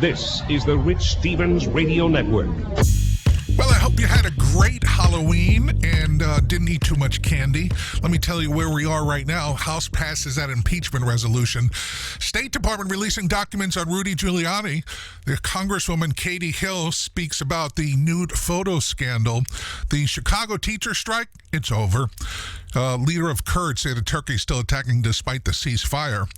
This is the Rich Stevens Radio Network. Well, I hope you had a great Halloween and didn't eat too much candy. Let me tell you where we are right now. House passes that impeachment resolution. State Department releasing documents on Rudy Giuliani. The Congresswoman Katie Hill speaks about the nude photo scandal. The Chicago teacher strike, it's over. Leader of Kurds say the Turkey is still attacking despite the ceasefire.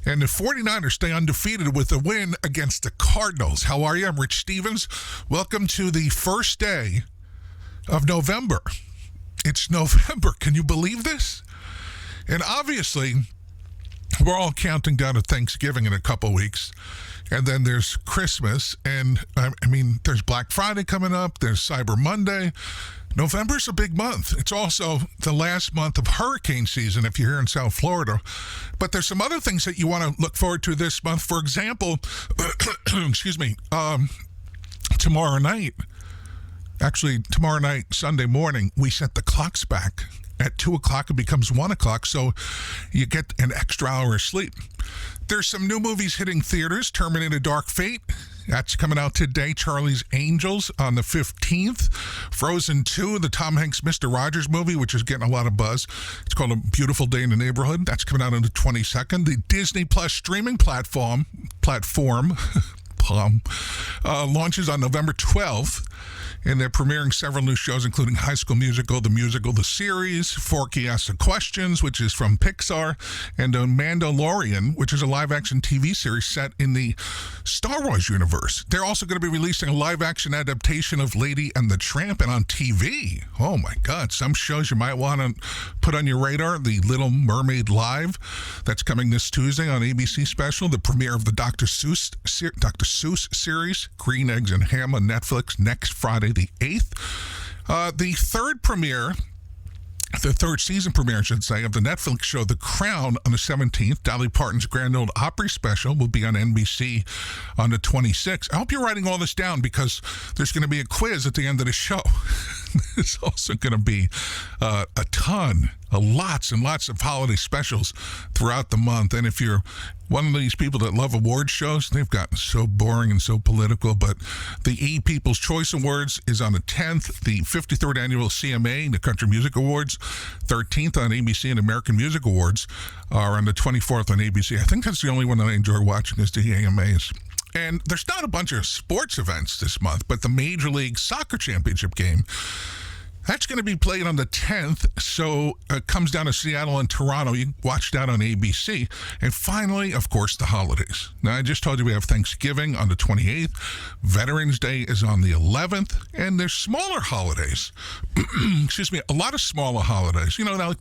And the 49ers stay undefeated with a win against the Cardinals. How are you? I'm Rich Stevens. Welcome to the first day of November. It's November. Can you believe this? And obviously, we're all counting down to Thanksgiving in a couple weeks. And then there's Christmas. And, there's Black Friday coming up. There's Cyber Monday. November's a big month. It's also the last month of hurricane season if you're here in South Florida. But there's some other things that you want to look forward to this month. For example, tomorrow night, Sunday morning, we set the clocks back. At 2 o'clock, it becomes 1 o'clock, so you get an extra hour of sleep. There's some new movies hitting theaters. Terminator Dark Fate, that's coming out today. Charlie's Angels on the 15th. Frozen 2, the Tom Hanks Mr. Rogers movie, which is getting a lot of buzz. It's called A Beautiful Day in the Neighborhood. That's coming out on the 22nd. The Disney Plus streaming platform launches on November 12th. And they're premiering several new shows, including High School Musical, the series, Forky Asks the Questions, which is from Pixar, and The Mandalorian, which is a live-action TV series set in the Star Wars universe. They're also going to be releasing a live-action adaptation of Lady and the Tramp, and on TV. Oh, my God. Some shows you might want to put on your radar. The Little Mermaid Live, that's coming this Tuesday on ABC Special. The premiere of the Dr. Seuss series, Green Eggs and Ham on Netflix, next Friday, the 8th. The third season premiere, I should say, of the Netflix show The Crown on the 17th. Dolly Parton's Grand Ole Opry special will be on NBC on the 26th. I hope you're writing all this down because there's going to be a quiz at the end of the show. There's also going to be lots and lots of holiday specials throughout the month. And if you're one of these people that love award shows, they've gotten so boring and so political. But the People's Choice Awards is on the 10th. The 53rd Annual CMA, the Country Music Awards, 13th on ABC, and American Music Awards are on the 24th on ABC. I think that's the only one that I enjoy watching is the AMAs. And there's not a bunch of sports events this month, but the Major League Soccer Championship game, that's going to be played on the 10th, so it comes down to Seattle and Toronto. You can watch that on ABC. And finally, of course, the holidays. Now, I just told you we have Thanksgiving on the 28th. Veterans Day is on the 11th. And there's smaller holidays. A lot of smaller holidays. You know, like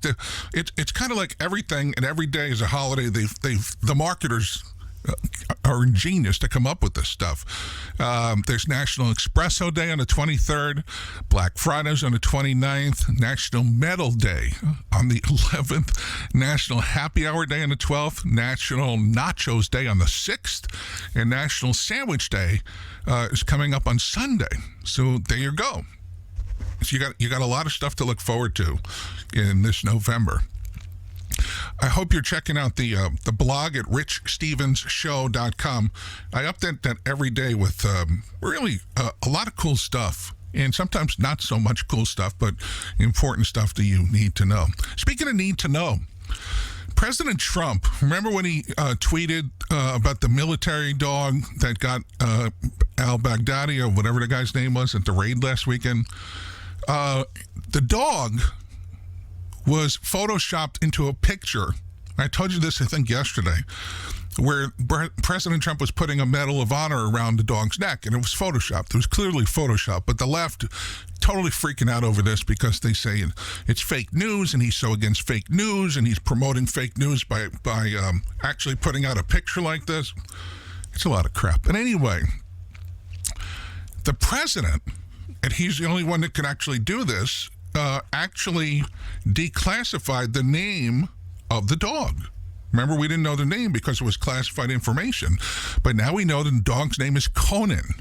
it's kind of like everything and every day is a holiday. The marketers are ingenious to come up with this stuff. There's National Espresso Day on the 23rd, Black Friday's on the 29th, National Metal Day on the 11th, National Happy Hour Day on the 12th, National Nachos Day on the 6th, and National Sandwich Day is coming up on Sunday. So there you go. So you got a lot of stuff to look forward to in this November. I hope you're checking out the blog at richstevensshow.com. I update that every day with really a lot of cool stuff, and sometimes not so much cool stuff, but important stuff that you need to know. Speaking of need to know, President Trump, remember when he tweeted about the military dog that got al-Baghdadi, or whatever the guy's name was, at the raid last weekend? The dog was photoshopped into a picture. I told you this, I think, yesterday, where President Trump was putting a Medal of Honor around the dog's neck, and it was photoshopped. It was clearly photoshopped, but the left totally freaking out over this because they say it's fake news, and he's so against fake news, and he's promoting fake news by actually putting out a picture like this. It's a lot of crap. But anyway, the president, and he's the only one that can actually do this, actually declassified the name of the dog. Remember, we didn't know the name because it was classified information, but now we know the dog's name is Conan.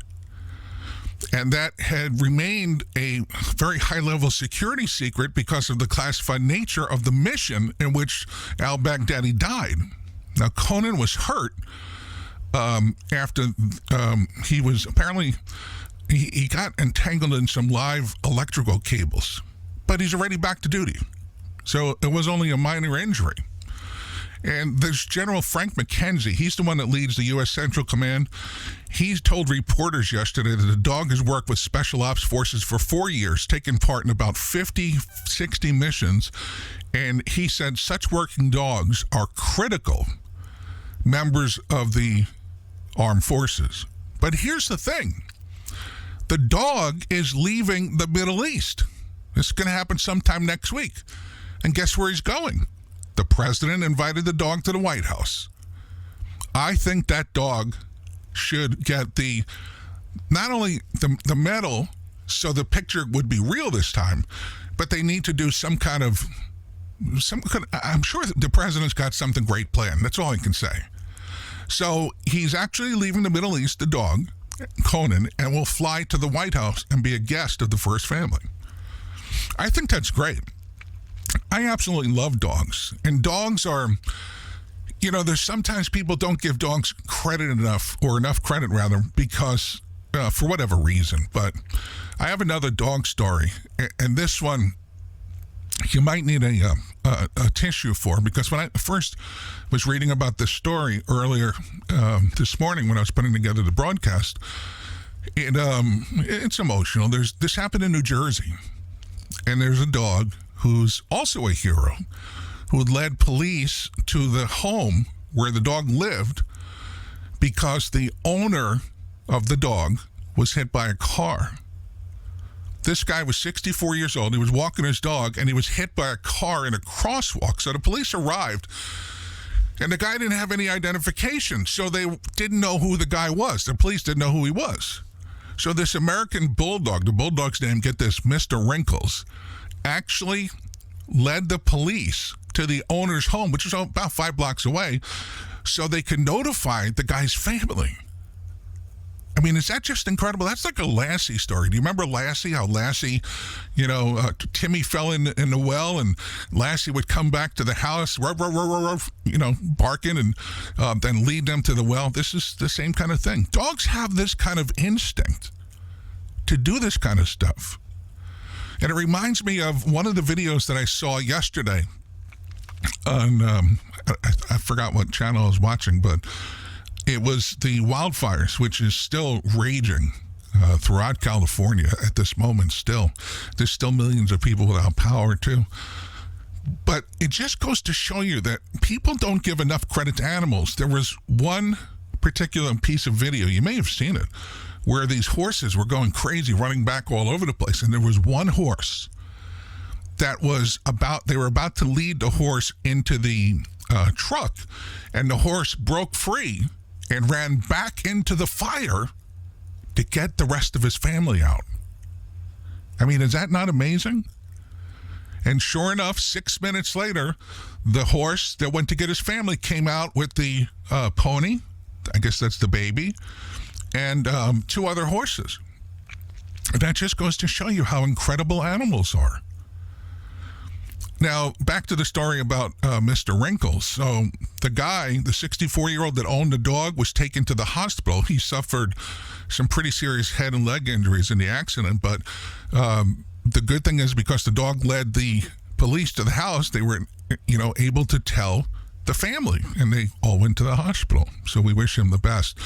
And that had remained a very high-level security secret because of the classified nature of the mission in which al-Baghdadi died. Now, Conan was hurt after he was apparently, he got entangled in some live electrical cables, but he's already back to duty. So it was only a minor injury. And there's General Frank McKenzie. He's the one that leads the U.S. Central Command. He told reporters yesterday that the dog has worked with Special Ops Forces for 4 years, taking part in about 50, 60 missions. And he said such working dogs are critical members of the armed forces. But here's the thing. The dog is leaving the Middle East. This is going to happen sometime next week. And guess where he's going? The president invited the dog to the White House. I think that dog should get not only the medal, so the picture would be real this time, but they need to do some kind of, I'm sure the president's got something great planned. That's all I can say. So he's actually leaving the Middle East, the dog, Conan, and will fly to the White House and be a guest of the first family. I think that's great. I absolutely love dogs. And dogs are, there's sometimes people don't give dogs credit enough credit rather, because for whatever reason. But I have another dog story. And this one, you might need a tissue for, because when I first was reading about this story earlier this morning when I was putting together the broadcast, it's emotional. This happened in New Jersey. And there's a dog who's also a hero, who led police to the home where the dog lived because the owner of the dog was hit by a car. This guy was 64 years old. He was walking his dog, and he was hit by a car in a crosswalk. So the police arrived, and the guy didn't have any identification, so they didn't know who the guy was. The police didn't know who he was. So this American bulldog, the bulldog's name, get this, Mr. Wrinkles, actually led the police to the owner's home, which was about 5 blocks away, so they could notify the guy's family. I mean, is that just incredible? That's like a Lassie story. Do you remember Lassie? How Lassie, Timmy fell in the well, and Lassie would come back to the house, barking, and then lead them to the well. This is the same kind of thing. Dogs have this kind of instinct to do this kind of stuff. And it reminds me of one of the videos that I saw yesterday on, I forgot what channel I was watching, but it was the wildfires, which is still raging throughout California at this moment still. There's still millions of people without power, too. But it just goes to show you that people don't give enough credit to animals. There was one particular piece of video, you may have seen it, where these horses were going crazy, running back all over the place. And there was one horse that they were about to lead the horse into the truck, and the horse broke free and ran back into the fire to get the rest of his family out. I mean, is that not amazing? And sure enough, 6 minutes later, the horse that went to get his family came out with the pony, I guess that's the baby, and 2 other horses. And that just goes to show you how incredible animals are. Now, back to the story about Mr. Wrinkles. So the guy, the 64-year-old that owned the dog, was taken to the hospital. He suffered some pretty serious head and leg injuries in the accident. But the good thing is, because the dog led the police to the house, they were, able to tell the family, and they all went to the hospital. So we wish him the best.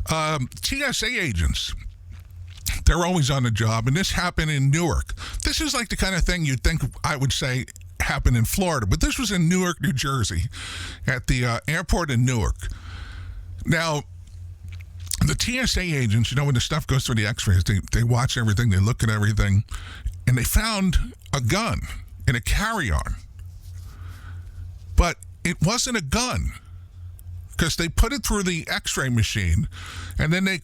TSA agents, they're always on the job, and this happened in Newark. This is like the kind of thing you'd think I would say happened in Florida, but this was in Newark, New Jersey, at the airport in Newark. Now, the TSA agents, when the stuff goes through the x-rays, they watch everything, they look at everything, and they found a gun in a carry-on. But it wasn't a gun, because they put it through the x-ray machine, and then they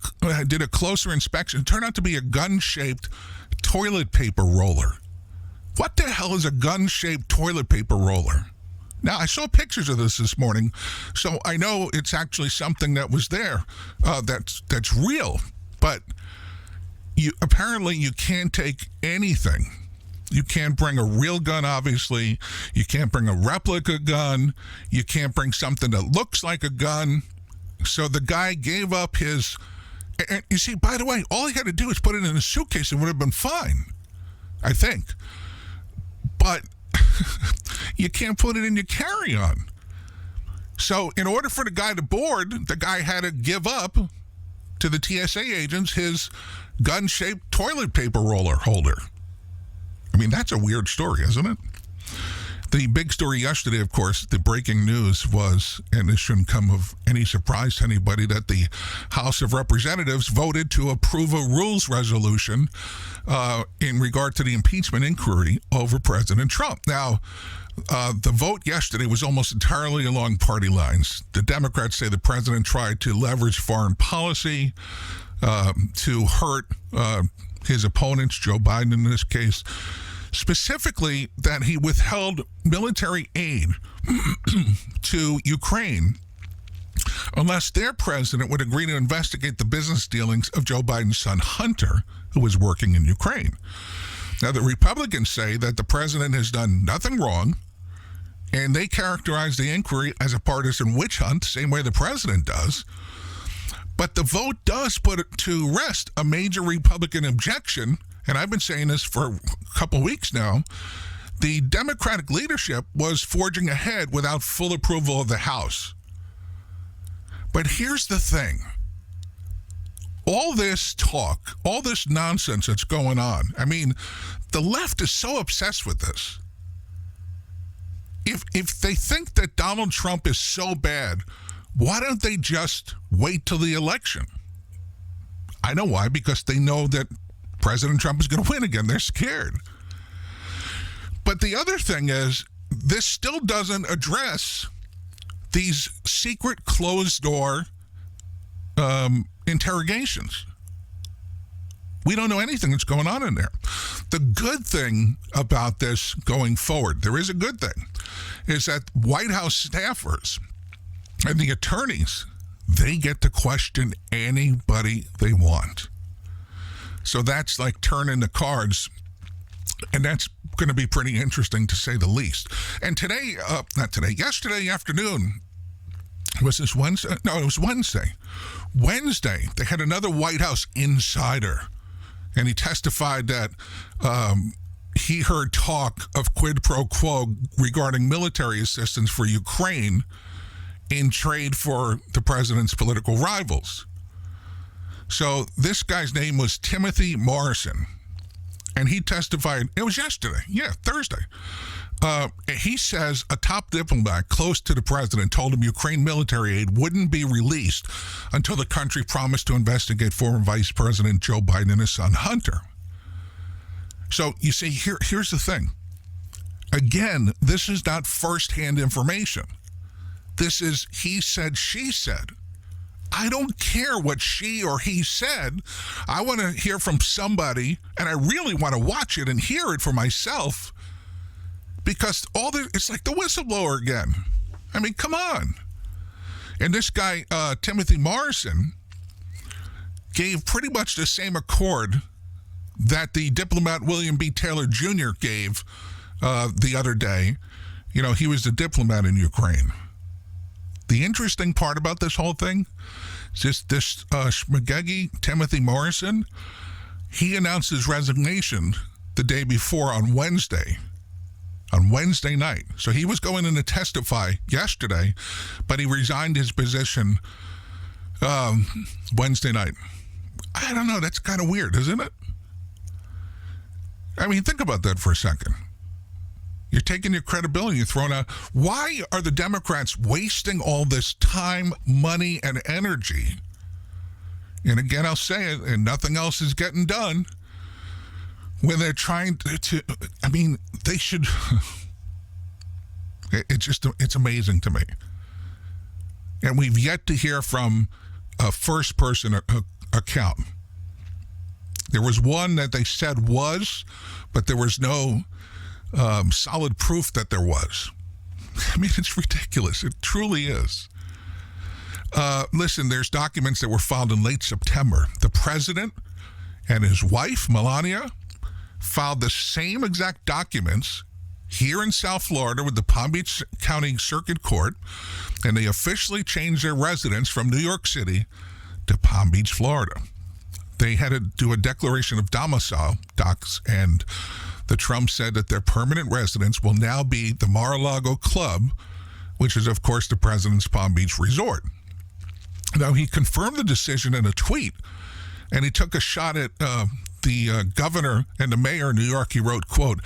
did a closer inspection. It turned out to be a gun-shaped toilet paper roller. What the hell is a gun-shaped toilet paper roller? Now, I saw pictures of this morning, so I know it's actually something that was there that's real. But apparently you can't take anything. You can't bring a real gun, obviously. You can't bring a replica gun. You can't bring something that looks like a gun. So the guy gave up his, and you see, by the way, all he had to do is put it in a suitcase and would have been fine, I think. But you can't put it in your carry-on. So in order for the guy to board, the guy had to give up to the TSA agents his gun-shaped toilet paper roller holder. I mean, that's a weird story, isn't it? The big story yesterday, of course, the breaking news was, and this shouldn't come of any surprise to anybody, that the House of Representatives voted to approve a rules resolution in regard to the impeachment inquiry over President Trump. Now, the vote yesterday was almost entirely along party lines. The Democrats say the president tried to leverage foreign policy to hurt his opponents, Joe Biden in this case, specifically that he withheld military aid to Ukraine unless their president would agree to investigate the business dealings of Joe Biden's son Hunter, who was working in Ukraine. Now, the Republicans say that the president has done nothing wrong, and they characterize the inquiry as a partisan witch hunt, same way the president does. But the vote does put to rest a major Republican objection, and I've been saying this for a couple weeks now. The Democratic leadership was forging ahead without full approval of the House. But here's the thing. All this talk, all this nonsense that's going on, I mean, the left is so obsessed with this. If they think that Donald Trump is so bad, why don't they just wait till the election? I know why, because they know that President Trump is going to win again. They're scared. But the other thing is, this still doesn't address these secret closed-door interrogations. We don't know anything that's going on in there. The good thing about this going forward, there is a good thing, is that White House staffers and the attorneys, they get to question anybody they want. So that's like turning the cards, and that's going to be pretty interesting to say the least. And today, yesterday afternoon, was this Wednesday? No, it was Wednesday. Wednesday, they had another White House insider, and he testified that he heard talk of quid pro quo regarding military assistance for Ukraine in trade for the president's political rivals. So this guy's name was Timothy Morrison, and he testified, it was yesterday, Thursday. He says a top diplomat close to the president told him Ukraine military aid wouldn't be released until the country promised to investigate former Vice President Joe Biden and his son Hunter. So you see, here's the thing. Again, this is not firsthand information. This is he said, she said. I don't care what she or he said. I want to hear from somebody, and I really want to watch it and hear it for myself, because it's like the whistleblower again. I mean, come on. And this guy, Timothy Morrison, gave pretty much the same accord that the diplomat William B. Taylor Jr. gave the other day. You know, he was the diplomat in Ukraine. The interesting part about this whole thing is just this schmagegi, Timothy Morrison, he announced his resignation the day before on Wednesday night. So he was going in to testify yesterday, but he resigned his position Wednesday night. I don't know, that's kind of weird, isn't it? I mean, think about that for a second. You're taking your credibility, you're throwing out. Why are the Democrats wasting all this time, money, and energy? And again, I'll say it, and nothing else is getting done, when they're trying to I mean, they should. It's amazing to me. And we've yet to hear from a first-person account. There was one that they said was, but there was no solid proof that there was. I mean, it's ridiculous. It truly is. Listen, there's documents that were filed in late September. The president and his wife, Melania, filed the same exact documents here in South Florida with the Palm Beach County Circuit Court, and they officially changed their residence from New York City to Palm Beach, Florida. They had to do a declaration of domicile, docs, and the Trump said that their permanent residence will now be the Mar-a-Lago Club, which is, of course, the president's Palm Beach resort. Now, he confirmed the decision in a tweet, and he took a shot at the governor and the mayor of New York. He wrote, quote,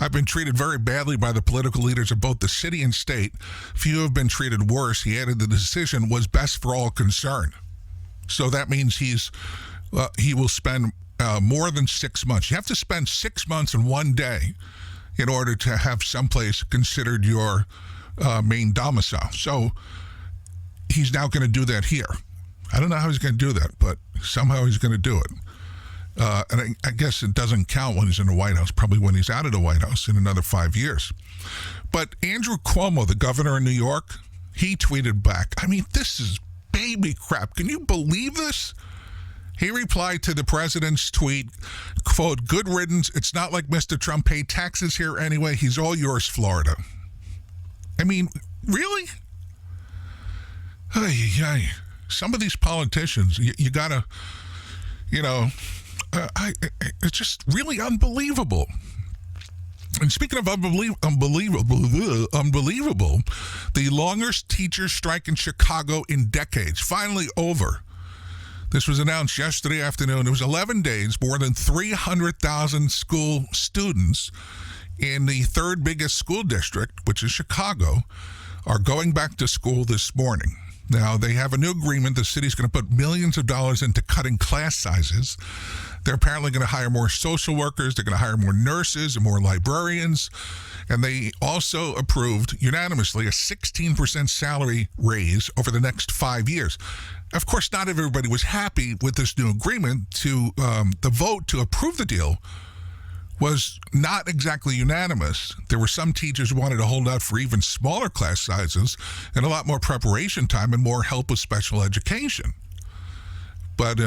"I've been treated very badly by the political leaders of both the city and state. Few have been treated worse." He added the decision was best for all concerned. So that means he will spend more than 6 months. You have to spend 6 months and 1 day in order to have someplace considered your main domicile. So he's now going to do that here. I don't know how he's going to do that, but somehow he's going to do it. And I guess it doesn't count when he's in the White House, probably when he's out of the White House in another 5 years. But Andrew Cuomo, the governor of New York, he tweeted back, I mean, this is baby crap. Can you believe this? He replied to the president's tweet, quote, "Good riddance. It's not like Mr. Trump paid taxes here anyway. He's all yours, Florida." I mean, really? Some of these politicians, you gotta, it's just really unbelievable. And speaking of unbelievable, the longest teacher strike in Chicago in decades, finally over. This was announced yesterday afternoon. It was 11 days, more than 300,000 school students in the third biggest school district, which is Chicago, are going back to school this morning. Now, they have a new agreement. The city's going to put millions of dollars into cutting class sizes. They're apparently going to hire more social workers. They're going to hire more nurses and more librarians. And they also approved unanimously a 16% salary raise over the next 5 years. Of course, not everybody was happy with this new agreement. The vote to approve the deal was not exactly unanimous. There were some teachers who wanted to hold out for even smaller class sizes and a lot more preparation time and more help with special education. But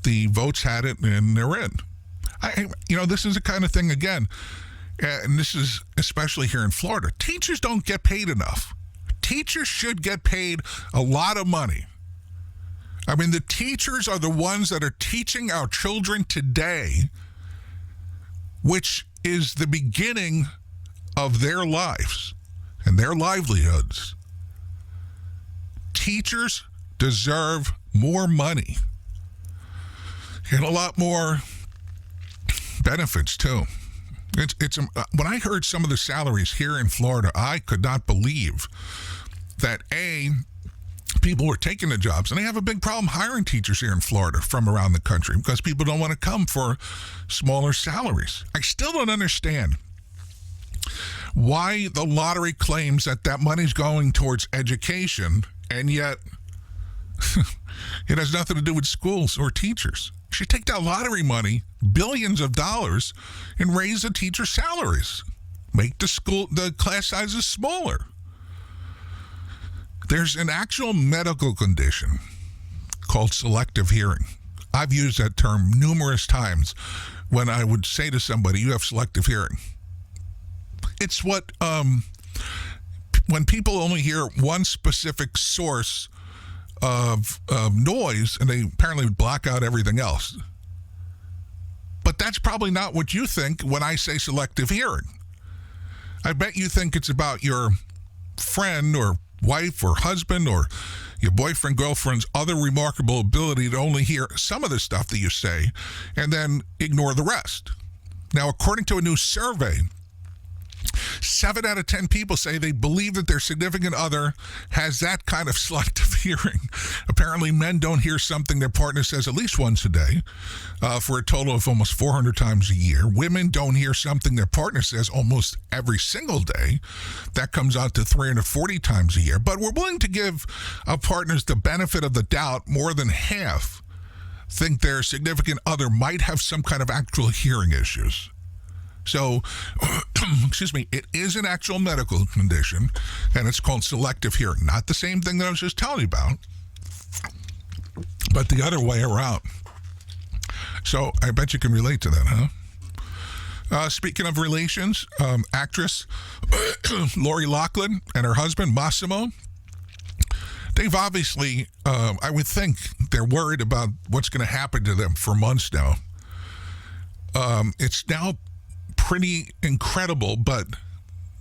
the votes had it, and they're in. This is the kind of thing, again, and this is especially here in Florida. Teachers don't get paid enough. Teachers should get paid a lot of money. I mean, the teachers are the ones that are teaching our children today, which is the beginning of their lives and their livelihoods. Teachers deserve more money and a lot more benefits too. When I heard some of the salaries here in Florida, I could not believe that people were taking the jobs, and they have a big problem hiring teachers here in Florida from around the country because people don't want to come for smaller salaries. I still don't understand why the lottery claims that money's going towards education, and yet it has nothing to do with schools or teachers. You should take that lottery money, billions of dollars, and raise the teacher salaries. Make the class sizes smaller. There's an actual medical condition called selective hearing. I've used that term numerous times when I would say to somebody, you have selective hearing. It's what, when people only hear one specific source of noise, and they apparently block out everything else. But that's probably not what you think when I say selective hearing. I bet you think it's about your friend or wife or husband or your boyfriend, girlfriend's other remarkable ability to only hear some of the stuff that you say and then ignore the rest. Now, according to a new survey, 7 out of 10 people say they believe that their significant other has that kind of selective hearing. Apparently, men don't hear something their partner says at least once a day, for a total of almost 400 times a year. Women don't hear something their partner says almost every single day. That comes out to 340 times a year. But we're willing to give our partners the benefit of the doubt. More than half think their significant other might have some kind of actual hearing issues. So, it is an actual medical condition, and it's called selective hearing. Not the same thing that I was just telling you about, but the other way around. So, I bet you can relate to that, huh? Speaking of relations, actress Lori Loughlin and her husband Massimo, they've obviously, I would think they're worried about what's going to happen to them for months now. It's now pretty incredible, but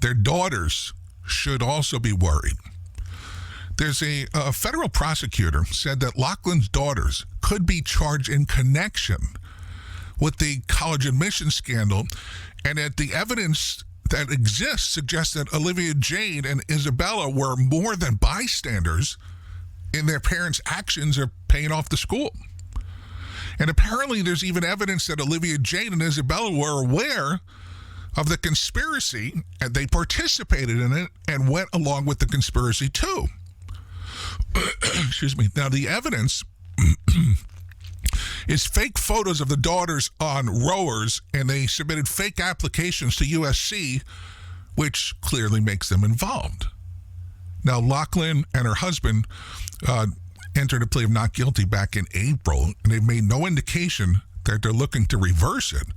their daughters should also be worried. There's a federal prosecutor said that Loughlin's daughters could be charged in connection with the college admissions scandal, and that the evidence that exists suggests that Olivia Jade and Isabella were more than bystanders in their parents' actions of paying off the school. And apparently there's even evidence that Olivia Jade and Isabella were aware of the conspiracy, and they participated in it and went along with the conspiracy too. Excuse me. Now, the evidence is fake photos of the daughters on rowers, and they submitted fake applications to USC, which clearly makes them involved. Now, Loughlin and her husband entered a plea of not guilty back in April, and they've made no indication that they're looking to reverse it.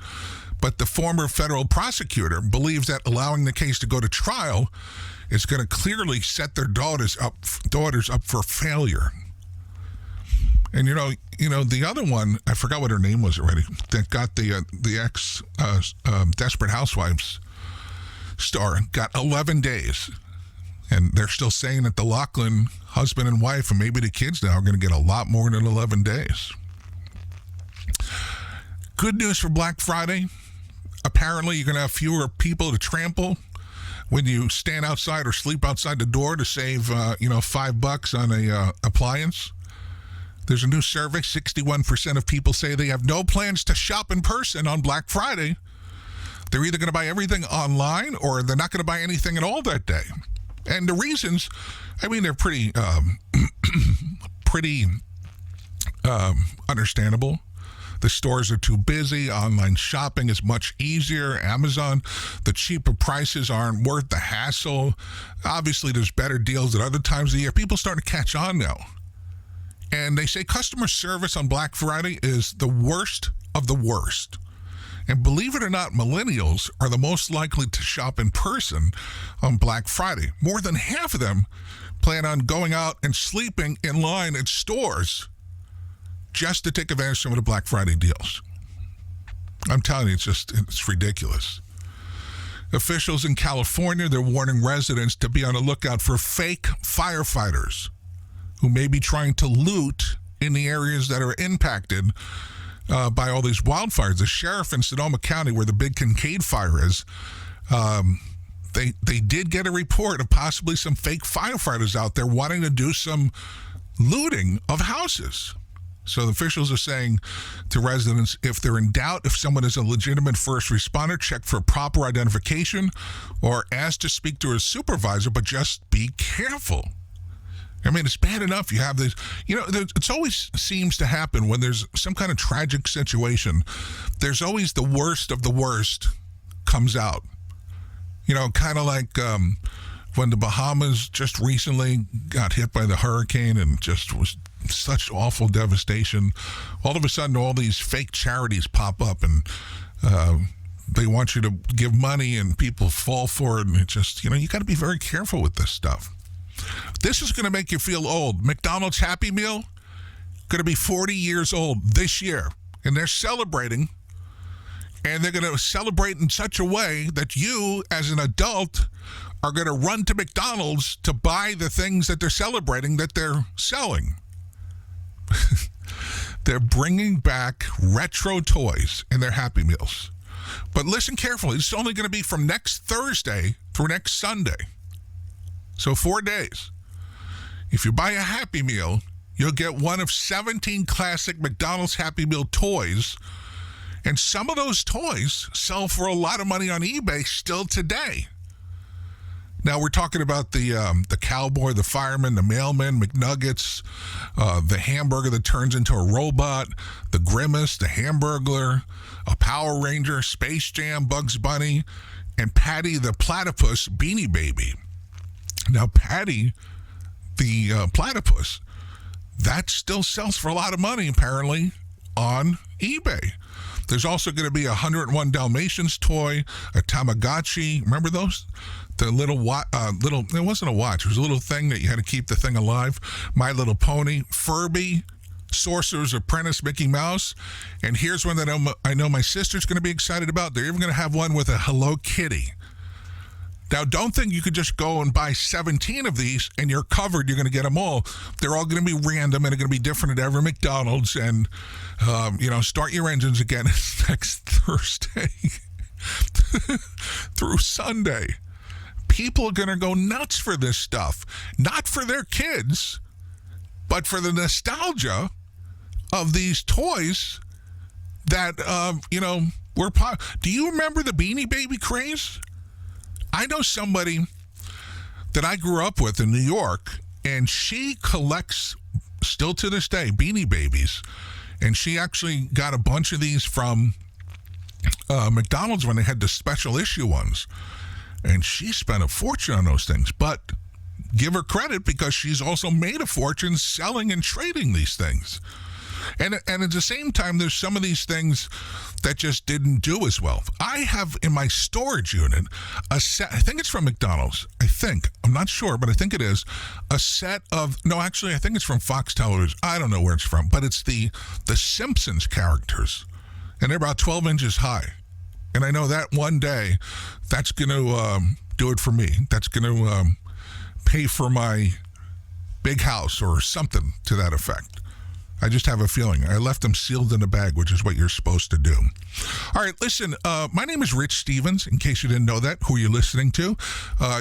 But the former federal prosecutor believes that allowing the case to go to trial is going to clearly set their daughters up for failure. And you know, the other one, I forgot what her name was already, that got the ex Desperate Housewives star, got 11 days. And they're still saying that the Loughlin husband and wife, and maybe the kids now, are going to get a lot more than 11 days. Good news for Black Friday. Apparently, you're going to have fewer people to trample when you stand outside or sleep outside the door to save, $5 on a appliance. There's a new survey. 61% of people say they have no plans to shop in person on Black Friday. They're either going to buy everything online or they're not going to buy anything at all that day. And the reasons, they're pretty understandable. The stores are too busy. Online shopping is much easier. Amazon, the cheaper prices aren't worth the hassle. Obviously, there's better deals at other times of the year. People starting to catch on now. And they say customer service on Black Friday is the worst of the worst. And believe it or not, millennials are the most likely to shop in person on Black Friday. More than half of them plan on going out and sleeping in line at stores just to take advantage of some of the Black Friday deals. I'm telling you, it's ridiculous. Officials in California, they're warning residents to be on the lookout for fake firefighters who may be trying to loot in the areas that are impacted by all these wildfires. The sheriff in Sonoma County, where the big Kincaid fire is, they did get a report of possibly some fake firefighters out there wanting to do some looting of houses. So the officials are saying to residents, if they're in doubt if someone is a legitimate first responder, check for proper identification or ask to speak to a supervisor, but just be careful. It's bad enough you have this, it always seems to happen when there's some kind of tragic situation. There's always the worst of the worst comes out. Kind of like when the Bahamas just recently got hit by the hurricane and just was such awful devastation. All of a sudden, all these fake charities pop up and they want you to give money and people fall for it. And it just, you got to be very careful with this stuff. This is going to make you feel old. McDonald's Happy Meal, going to be 40 years old this year. And they're celebrating. And they're going to celebrate in such a way that you, as an adult, are going to run to McDonald's to buy the things that they're celebrating that they're selling. They're bringing back retro toys in their Happy Meals. But listen carefully. It's only going to be from next Thursday through next Sunday. So 4 days. If you buy a Happy Meal, you'll get one of 17 classic McDonald's Happy Meal toys. And some of those toys sell for a lot of money on eBay still today. Now, we're talking about the cowboy, the fireman, the mailman, McNuggets, the hamburger that turns into a robot, the Grimace, the Hamburglar, a Power Ranger, Space Jam, Bugs Bunny, and Patty the Platypus Beanie Baby. Now, Patty the Platypus, that still sells for a lot of money, apparently, on eBay. There's also going to be a 101 Dalmatians toy, a Tamagotchi. Remember those? The little, it wasn't a watch. It was a little thing that you had to keep the thing alive. My Little Pony, Furby, Sorcerer's Apprentice, Mickey Mouse. And here's one that I know my sister's going to be excited about. They're even going to have one with a Hello Kitty. Now, don't think you could just go and buy 17 of these and you're covered. You're going to get them all. They're all going to be random and they're going to be different at every McDonald's. And, start your engines again next Thursday through Sunday. People are going to go nuts for this stuff. Not for their kids, but for the nostalgia of these toys that, were Do you remember the Beanie Baby craze? I know somebody that I grew up with in New York, and she collects, still to this day, Beanie Babies. And she actually got a bunch of these from McDonald's when they had the special issue ones. And she spent a fortune on those things. But give her credit because she's also made a fortune selling and trading these things. And at the same time, there's some of these things that just didn't do as well. I have in my storage unit a set, I think it's from McDonald's. I'm not sure, but I think it is a set of, no, actually, I think it's from Fox Television. I don't know where it's from, but it's the Simpsons characters. And they're about 12 inches high. And I know that one day, that's going to do it for me. That's going to pay for my big house or something to that effect. I just have a feeling. I left them sealed in a bag, which is what you're supposed to do. All right, listen, my name is Rich Stevens, in case you didn't know that, who you're listening to.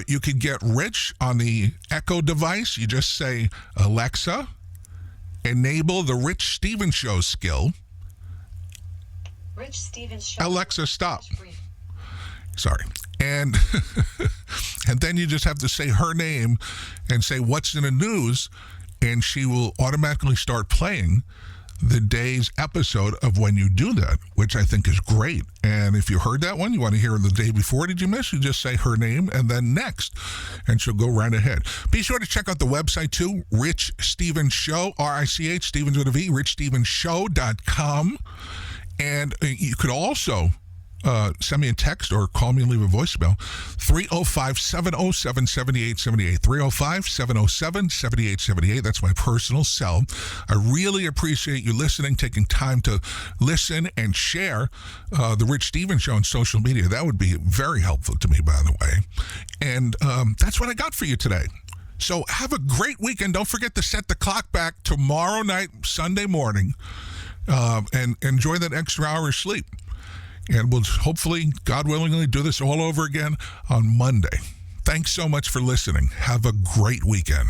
You can get Rich on the Echo device. You just say, Alexa, enable the Rich Stevens Show skill. Rich Stevens Show. Alexa, stop. Sorry. And and then you just have to say her name and say, what's in the news? And she will automatically start playing the day's episode of when you do that, which I think is great. And if you heard that one, you want to hear the day before, did you miss? You just say her name and then next, and she'll go right ahead. Be sure to check out the website too, Rich Stevens Show, R-I-C-H, Stevens with a V, richstevenshow.com. And you could also send me a text or call me and leave a voicemail, 305-707-7878, 305-707-7878. That's my personal cell. I really appreciate you listening, taking time to listen and share the Rich Stevens Show on social media. That would be very helpful to me, by the way. And that's what I got for you today. So have a great weekend. Don't forget to set the clock back tomorrow night, Sunday morning, and enjoy that extra hour of sleep. And we'll hopefully, God willingly, do this all over again on Monday. Thanks so much for listening. Have a great weekend.